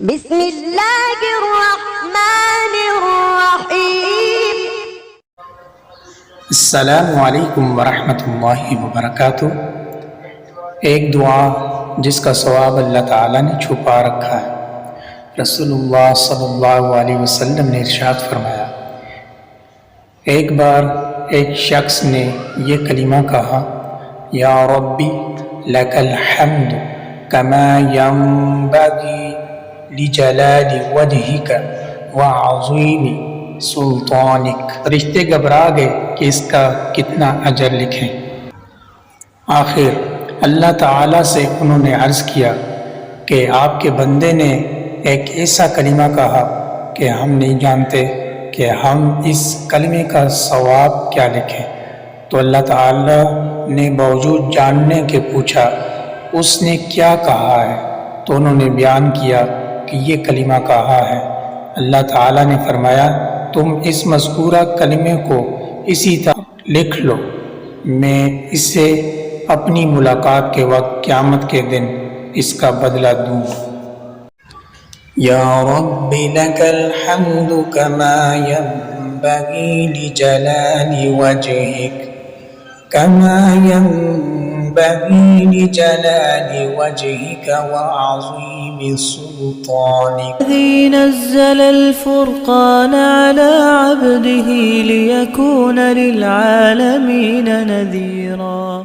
بسم اللہ الرحمن الرحیم۔ السلام علیکم ورحمۃ اللہ وبرکاتہ۔ ایک دعا جس کا ثواب اللہ تعالیٰ نے چھپا رکھا ہے۔ رسول اللہ صلی اللہ علیہ وسلم نے ارشاد فرمایا، ایک بار ایک شخص نے یہ کلمہ کہا، یا ربی لک الحمد کما ینبغی لجلال وجہک وعظیم سلطانک۔ فرشتے گھبرا گئے کہ اس کا کتنا اجر لکھیں۔ آخر اللہ تعالیٰ سے انہوں نے عرض کیا کہ آپ کے بندے نے ایک ایسا کلمہ کہا کہ ہم نہیں جانتے کہ ہم اس کلمے کا ثواب کیا لکھیں۔ تو اللہ تعالیٰ نے باوجود جاننے کے پوچھا، اس نے کیا کہا ہے؟ تو انہوں نے بیان کیا کہ یہ کلمہ کہا ہے۔ اللہ تعالیٰ نے فرمایا، تم اس مذکورہ کلمے کو اسی طرح لکھ لو، میں اسے اپنی ملاقات کے وقت قیامت کے دن اس کا بدلہ دوں۔ یا رب لک الحمد کما ینبغی لجلال وجہک کما ينبغي لجلال وجهك وعظيم سلطانك۔ الذي نزل الفرقان على عبده ليكون للعالمين نذيرا۔